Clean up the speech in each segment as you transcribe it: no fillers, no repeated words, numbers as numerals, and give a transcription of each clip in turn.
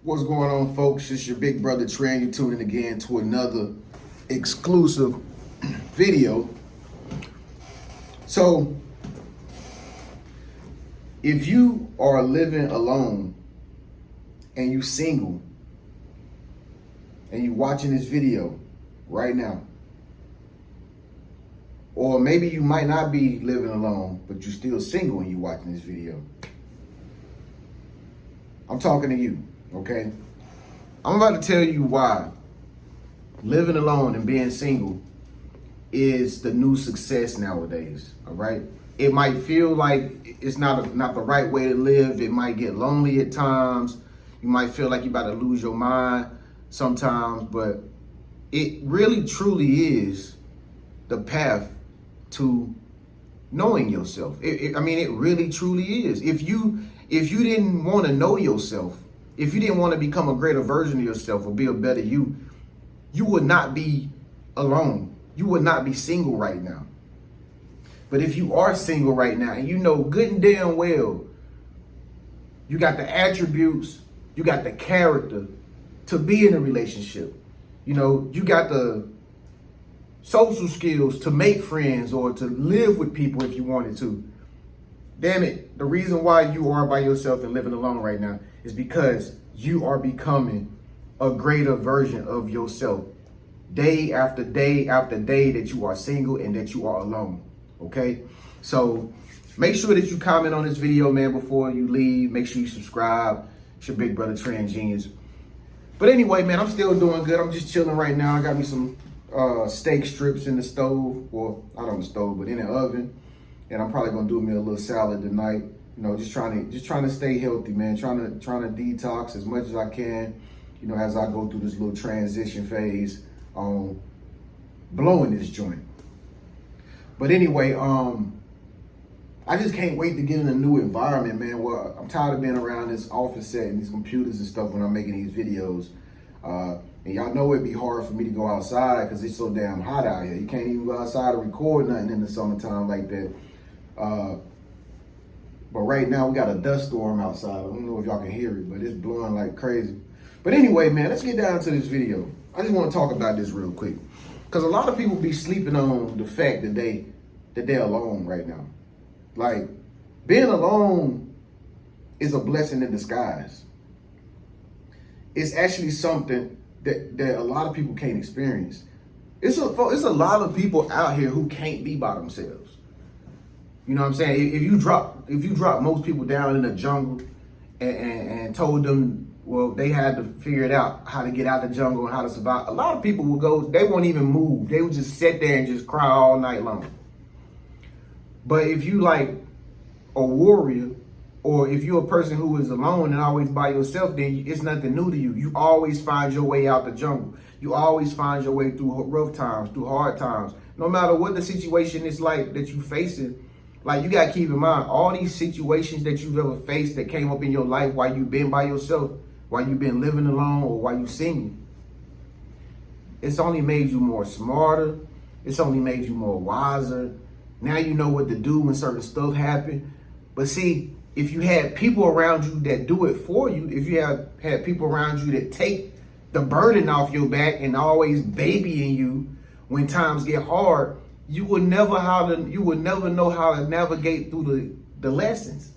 What's going on, folks? It's your big brother Trenius. You tuning again to another exclusive video. So, if you are living alone and you single and you watching this video right now, or maybe you might not be living alone, but you're still single and you watching this video, I'm talking to you. Okay, I'm about to tell you why living alone and being single is the new success nowadays. All right, it might feel like it's not the right way to live. It might get lonely at times. You might feel like you're about to lose your mind sometimes, but it really truly is the path to knowing yourself. It really truly is. If you didn't want to know yourself, if you didn't want to become a greater version of yourself or be a better you, you would not be alone. You would not be single right now. But if you are single right now and you know good and damn well you got the attributes, you got the character to be in a relationship, you know, you got the social skills to make friends or to live with people if you wanted to. Damn it, the reason why you are by yourself and living alone right now is because you are becoming a greater version of yourself day after day after day that you are single and that you are alone, okay? So make sure that you comment on this video, man, before you leave. Make sure you subscribe. It's your big brother, Trenius. But anyway, man, I'm still doing good. I'm just chilling right now. I got me some steak strips in the stove, well, not on the stove, but in the oven. And I'm probably gonna do me a little salad tonight. You know, just trying to stay healthy, man. Trying to detox as much as I can. You know, as I go through this little transition phase on blowing this joint. But anyway, I just can't wait to get in a new environment, man. Well, I'm tired of being around this office set and these computers and stuff when I'm making these videos. And y'all know it'd be hard for me to go outside because it's so damn hot out here. You can't even go outside and record nothing in the summertime like that. But right now we got a dust storm outside. I don't know if y'all can hear it, but it's blowing like crazy. But anyway, man, let's get down to this video. I just want to talk about this real quick because a lot of people be sleeping on the fact that they're alone right now. Like, being alone is a blessing in disguise. It's actually something that a lot of people can't experience. It's a lot of people out here who can't be by themselves. You know what I'm saying? If you drop most people down in the jungle and told them, well, they had to figure it out, how to get out the jungle and how to survive, a lot of people will go, they won't even move. They would just sit there and just cry all night long. But if you like a warrior, or if you're a person who is alone and always by yourself, then it's nothing new to you. You always find your way out the jungle. You always find your way through rough times, through hard times. No matter what the situation is like that you facing, like, you got to keep in mind, all these situations that you've ever faced that came up in your life while you've been by yourself, while you've been living alone, or while you single, it's only made you more smarter. It's only made you more wiser. Now you know what to do when certain stuff happen. But see, if you had people around you that do it for you, if you have had people around you that take the burden off your back and always babying you when times get hard, you would never know how to navigate through the lessons.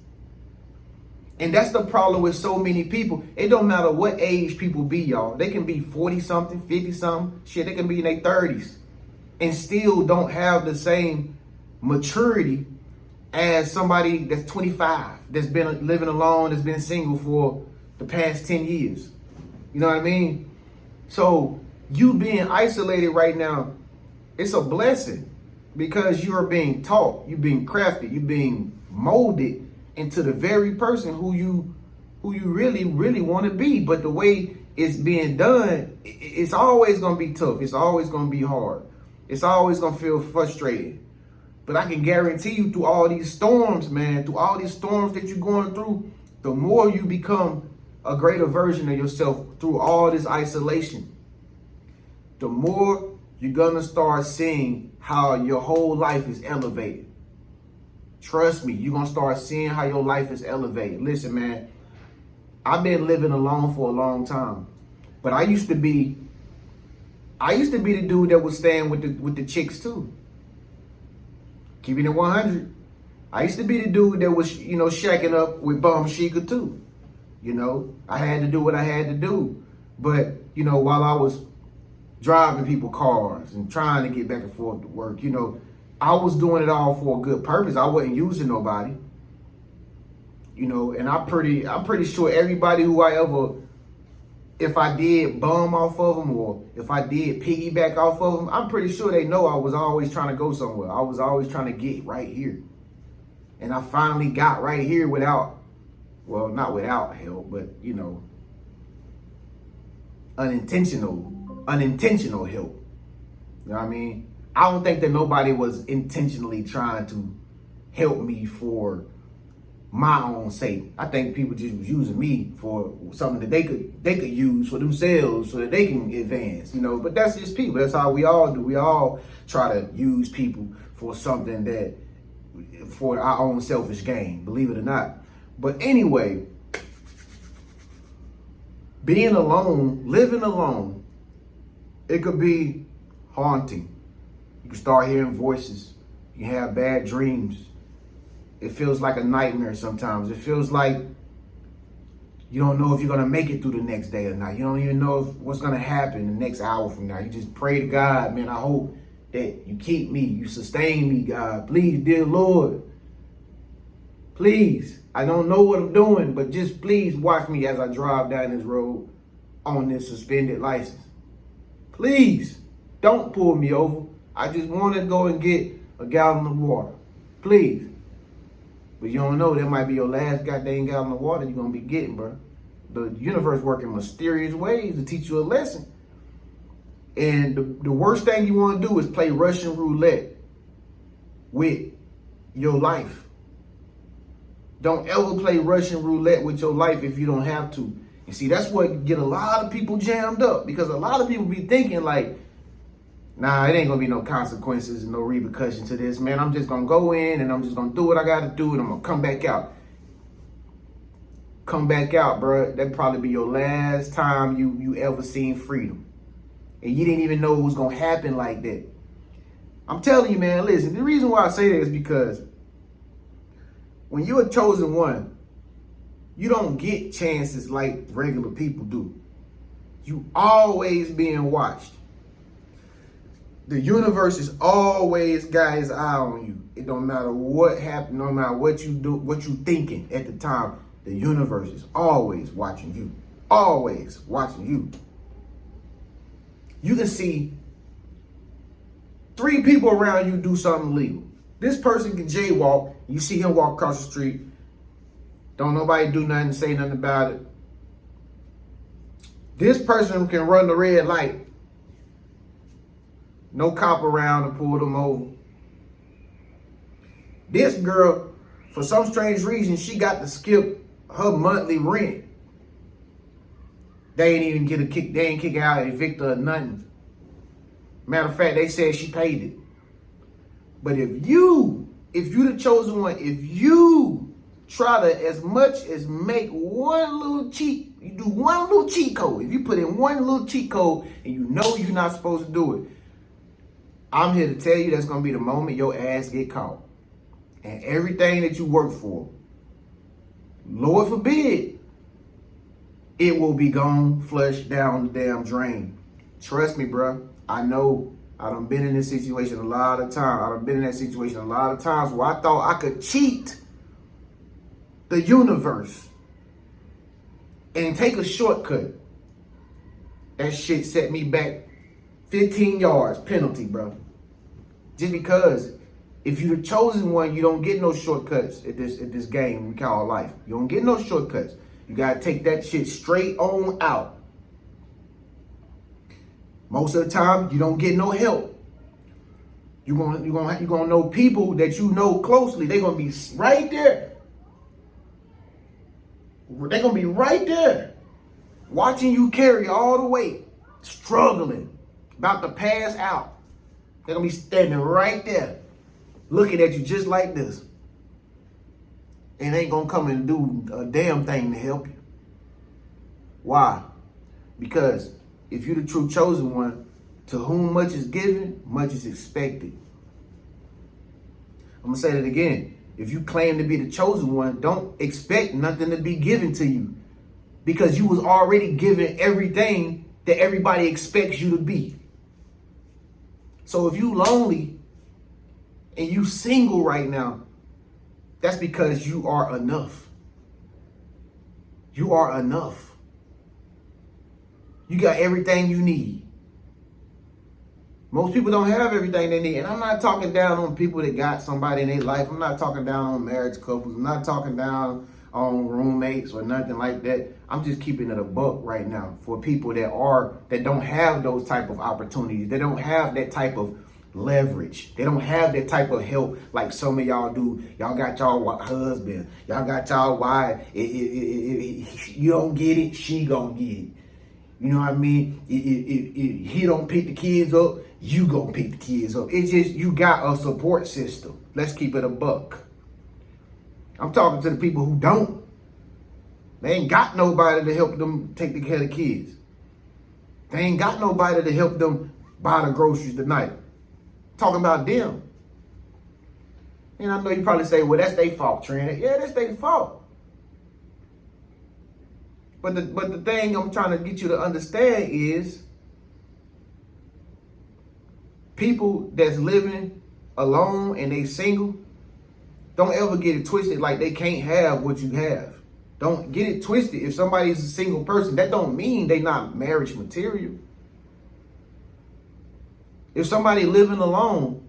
And that's the problem with so many people. It don't matter what age people be, y'all. They can be 40-something, 50-something, shit, they can be in their 30s and still don't have the same maturity as somebody that's 25, that's been living alone, that's been single for the past 10 years. You know what I mean? So you being isolated right now, it's a blessing because you are being taught, you're being crafted, you're being molded into the very person who you really, really want to be. But the way it's being done, it's always going to be tough. It's always going to be hard. It's always going to feel frustrating. But I can guarantee you, through all these storms, man, through all these storms that you're going through, the more you become a greater version of yourself through all this isolation, the more you're going to start seeing how your whole life is elevated. Trust me, you're going to start seeing how your life is elevated. Listen, man, I've been living alone for a long time. But I used to be the dude that was staying with the chicks too. Keeping it 100. I used to be the dude that was, shacking up with Bum Sheikah too. I had to do what I had to do. But, while I was driving people cars and trying to get back and forth to work, I was doing it all for a good purpose. I wasn't using nobody. And I'm pretty sure everybody who if I did bum off of them or if I did piggyback off of them, I'm pretty sure they know I was always trying to go somewhere. I was always trying to get right here. And I finally got right here not without help, but, unintentional help. You know what I mean? I don't think that nobody was intentionally trying to help me for my own sake. I think people just was using me for something that they could use for themselves so that they can advance, but that's just people. That's how we all do. We all try to use people for something for our own selfish gain, believe it or not. But anyway, being alone, living alone, it could be haunting. You can start hearing voices. You have bad dreams. It feels like a nightmare sometimes. It feels like you don't know if you're going to make it through the next day or not. You don't even know what's going to happen the next hour from now. You just pray to God, man, I hope that you keep me, you sustain me, God. Please, dear Lord, please. I don't know what I'm doing, but just please watch me as I drive down this road on this suspended license. Please, don't pull me over. I just want to go and get a gallon of water. Please. But you don't know, that might be your last goddamn gallon of water you're going to be getting, bro. The universe works in mysterious ways to teach you a lesson. And the worst thing you want to do is play Russian roulette with your life. Don't ever play Russian roulette with your life if you don't have to. And see, that's what get a lot of people jammed up, because a lot of people be thinking like, nah, it ain't gonna be no consequences and no repercussions to this, man. I'm just gonna go in and I'm just gonna do what I gotta do and I'm gonna come back out. Come back out, bro. That'd probably be your last time you ever seen freedom. And you didn't even know it was gonna happen like that. I'm telling you, man, listen, the reason why I say that is because when you're a chosen one, you don't get chances like regular people do. You always being watched. The universe is always got its eye on you. It don't matter what happened, no matter what you do, what you thinking at the time. The universe is always watching you. Always watching you. You can see 3 people around you do something illegal. This person can jaywalk. You see him walk across the street. Don't nobody do nothing, say nothing about it. This person can run the red light. No cop around to pull them over. This girl, for some strange reason, she got to skip her monthly rent. They ain't even get a kick. They ain't kick her out, evict her or nothing. Matter of fact, they said she paid it. But if you the chosen one, if you try to as much as make one little cheat, you do one little cheat code. If you put in one little cheat code and you know you're not supposed to do it, I'm here to tell you that's going to be the moment your ass get caught. And everything that you work for, Lord forbid, it will be gone, flushed down the damn drain. Trust me, bro. I know. I done been in this situation a lot of times. I done been in that situation a lot of times where I thought I could cheat the universe and take a shortcut. That shit set me back 15 yards penalty, bro. Just because if you're the chosen one, you don't get no shortcuts at this game we call life. You don't get no shortcuts. You gotta take that shit straight on out. Most of the time, you don't get no help. You're gonna know people that you know closely. They're gonna be right there. They're gonna be right there, watching you carry all the weight, struggling, about to pass out. They're gonna be standing right there, looking at you just like this, and ain't gonna come and do a damn thing to help you. Why? Because if you're the true chosen one, to whom much is given, much is expected. I'm going to say that again. If you claim to be the chosen one, don't expect nothing to be given to you, because you was already given everything that everybody expects you to be. So if you lonely and you single right now, that's because you are enough. You are enough. You got everything you need. Most people don't have everything they need. And I'm not talking down on people that got somebody in their life. I'm not talking down on marriage couples. I'm not talking down on roommates or nothing like that. I'm just keeping it a buck right now for people that don't have those type of opportunities. They don't have that type of leverage. They don't have that type of help like some of y'all do. Y'all got y'all husband. Y'all got y'all wife. You don't get it, she gonna get it. You know what I mean? If he don't pick the kids up, you gonna pick the kids up. It's just, you got a support system. Let's keep it a buck. I'm talking to the people who don't. They ain't got nobody to help them take care of the kids. They ain't got nobody to help them buy the groceries tonight. Talking about them. And I know you probably say, well, that's their fault, Trent. Yeah, that's their fault. But the thing I'm trying to get you to understand is, people that's living alone and they single, don't ever get it twisted like they can't have what you have. Don't get it twisted. If somebody's a single person, that don't mean they not marriage material. If somebody living alone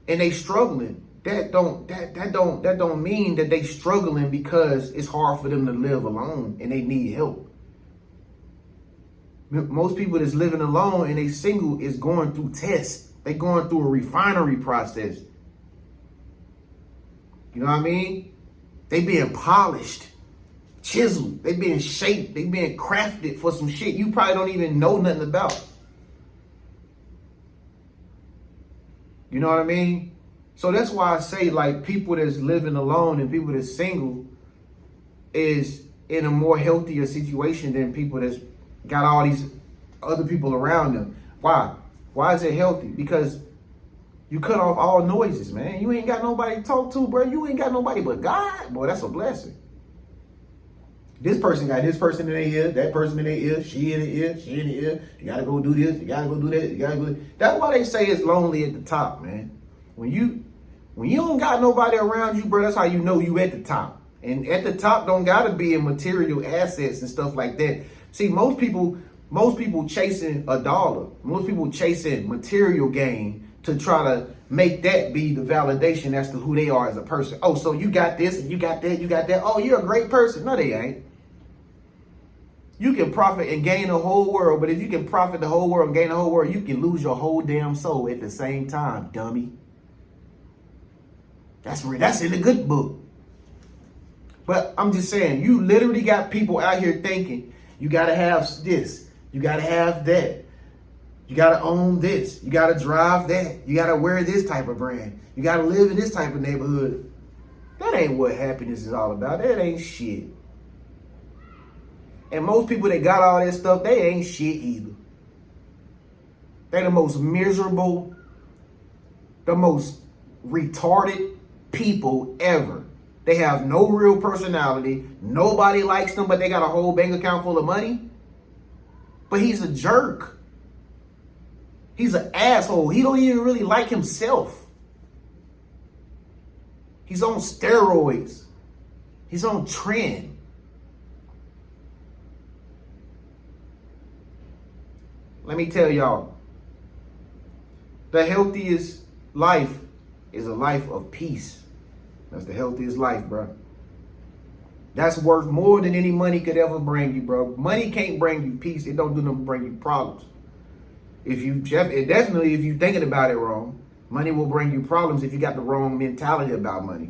and they struggling, that don't mean that they struggling because it's hard for them to live alone and they need help. Most people that's living alone and they single is going through tests. They going through a refinery process. You know what I mean? They being polished, chiseled. They being shaped. They being crafted for some shit you probably don't even know nothing about. You know what I mean? So that's why I say, like, people that's living alone and people that's single is in a more healthier situation than people that's got all these other people around them. Why? Why is it healthy? Because you cut off all noises, man. You ain't got nobody to talk to, bro. You ain't got nobody but God. Boy, that's a blessing. This person got this person in their ear, that person in their ear, she in the ear, she in the ear. You gotta go do this, you gotta go do that, you gotta go. That's why they say it's lonely at the top, man. When you don't got nobody around you, bro, that's how you know you at the top. And at the top don't gotta be in material assets and stuff like that. See, most people chasing a dollar. Most people chasing material gain to try to make that be the validation as to who they are as a person. Oh, so you got this and you got that, you got that. Oh, you're a great person. No, they ain't. You can profit and gain the whole world, but if you can profit the whole world and gain the whole world, you can lose your whole damn soul at the same time, dummy. That's in the good book. But I'm just saying, you literally got people out here thinking you gotta have this, you gotta have that, you gotta own this, you gotta drive that, you gotta wear this type of brand, you gotta live in this type of neighborhood. That ain't what happiness is all about. That ain't shit. And most people that got all that stuff, they ain't shit either. They the most miserable, the most retarded people ever. They have no real personality. Nobody likes them, but they got a whole bank account full of money. But he's a jerk. He's an asshole. He don't even really like himself. He's on steroids. He's on trend. Let me tell y'all, the healthiest life is a life of peace. That's the healthiest life, bro. That's worth more than any money could ever bring you, bro. Money can't bring you peace. It don't do nothing but bring you problems. If you're thinking about it wrong, money will bring you problems if you got the wrong mentality about money.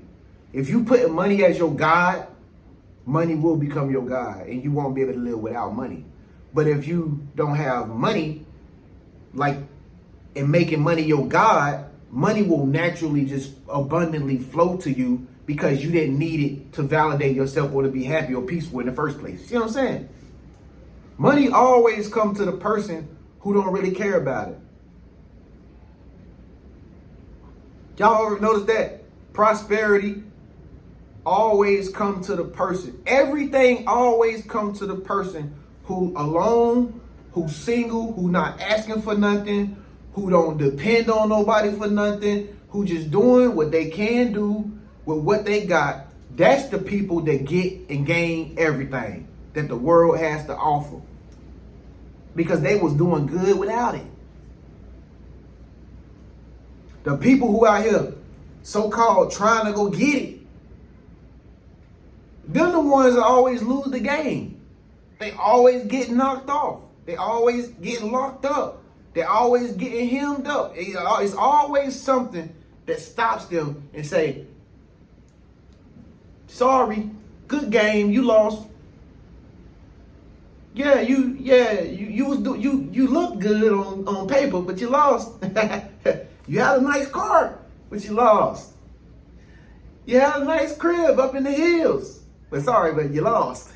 If you put money as your God, money will become your God, and you won't be able to live without money. But if you don't have money, and making money your God, money will naturally just abundantly flow to you because you didn't need it to validate yourself or to be happy or peaceful in the first place. You know what I'm saying? Money always comes to the person who don't really care about it. Y'all ever notice that? Prosperity always comes to the person. Everything always comes to the person who alone, who's single, who not asking for nothing, who don't depend on nobody for nothing, who just doing what they can do with what they got. That's the people that get and gain everything that the world has to offer. Because they was doing good without it. The people who out here so-called trying to go get it, they're the ones that always lose the game. They always get knocked off. They always get locked up. They always getting hemmed up. It's always something that stops them and say, sorry, good game, you lost. Yeah, you look good on paper, but you lost. You had a nice car, but you lost. You had a nice crib up in the hills, but sorry, but you lost.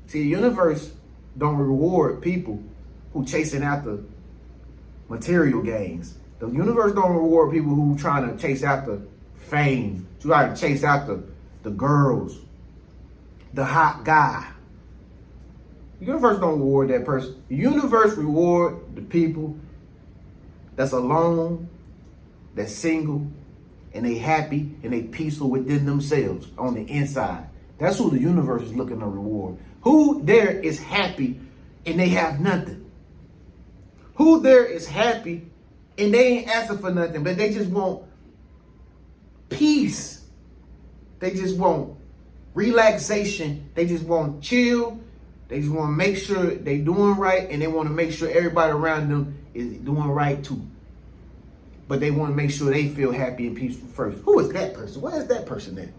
See, the universe don't reward people who chasing after material gains. The universe don't reward people who trying to chase after fame, trying to chase after the girls, the hot guy. The universe don't reward that person. The universe reward the people that's alone, that's single, and they happy and they peaceful within themselves on the inside. That's who the universe is looking to reward. Who there is happy and they have nothing? Who there is happy and they ain't asking for nothing, but they just want peace. They just want relaxation. They just want chill. They just want to make sure they doing right, and they want to make sure everybody around them is doing right too. But they want to make sure they feel happy and peaceful first. Who is that person? Where is that person at?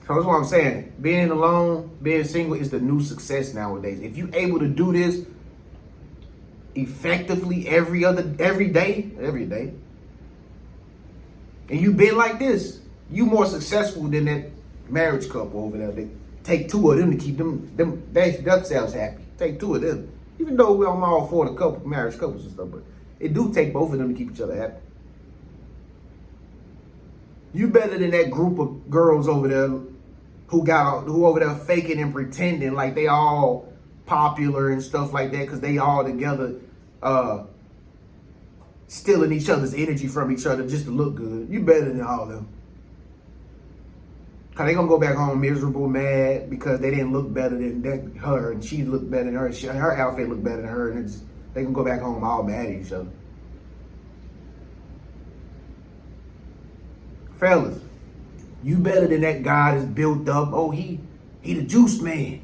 So that's what I'm saying. Being alone, being single is the new success nowadays. If you're able to do this effectively every day, and you've been like this, you more successful than that marriage couple over there. They take two of them to keep themselves happy. Take two of them. Even though I'm all for the marriage couples and stuff, but it do take both of them to keep each other happy. You better than that group of girls over there who over there faking and pretending like they all popular and stuff like that because they all together stealing each other's energy from each other just to look good. You better than all of them. Cause they gonna go back home miserable, mad because they didn't look better than her, and she looked better than her. Her outfit looked better than her, and they can go back home all mad at each other. Fellas, you better than that guy that's built up. Oh, he the juice man.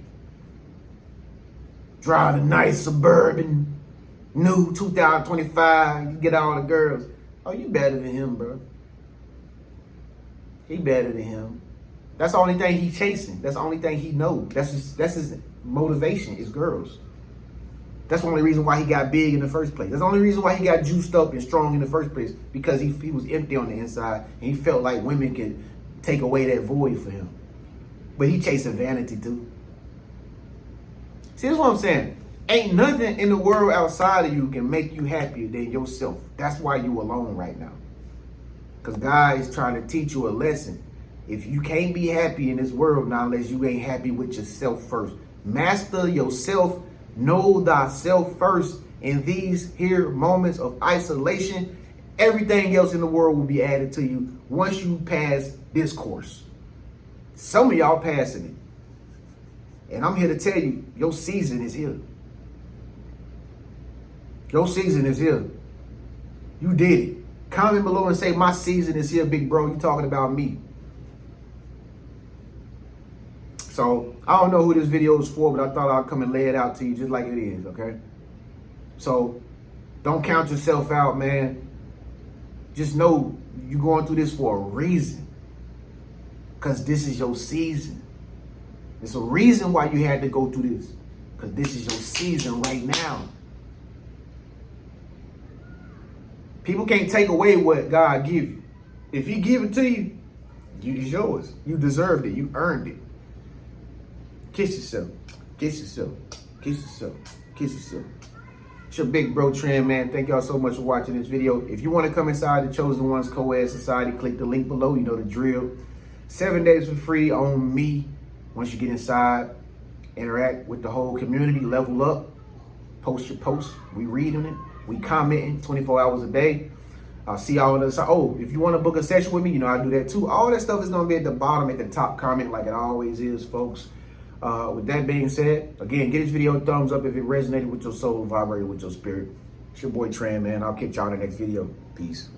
Drive a nice suburban, new 2025. You get all the girls. Oh, you better than him, bro. He better than him. That's the only thing he's chasing. That's the only thing he knows. That's his motivation is girls. That's the only reason why he got big in the first place. That's the only reason why he got juiced up and strong in the first place, because he was empty on the inside and he felt like women could take away that void for him. But he chasing vanity too. See, that's what I'm saying. Ain't nothing in the world outside of you can make you happier than yourself. That's why you alone right now. Because God is trying to teach you a lesson. If you can't be happy in this world now unless you ain't happy with yourself first. Master yourself. Know thyself first. In these here moments of isolation, everything else in the world will be added to you once you pass this course. Some of y'all passing it. And I'm here to tell you, your season is here. Your season is here. You did it. Comment below and say, my season is here, big bro. You talking about me. So, I don't know who this video is for, but I thought I'd come and lay it out to you just like it is, okay? So, don't count yourself out, man. Just know you're going through this for a reason. Because this is your season. There's a reason why you had to go through this. Because this is your season right now. People can't take away what God give you. If he give it to you, it's yours. You deserved it. You earned it. Kiss yourself. Kiss yourself. Kiss yourself. Kiss yourself. It's your big bro Tren, man. Thank y'all so much for watching this video. If you want to come inside the Chosen Ones Co-Ed Society, click the link below. You know the drill. 7 days for free on me. Once you get inside, interact with the whole community, level up, post your posts. We reading it. We commenting 24 hours a day. I'll see y'all on the other side. Oh, if you want to book a session with me, you know I do that too. All that stuff is going to be at the bottom, at the top comment like it always is, folks. With that being said, again, give this video a thumbs up if it resonated with your soul, vibrated with your spirit. It's your boy Tren, man. I'll catch y'all in the next video. Peace.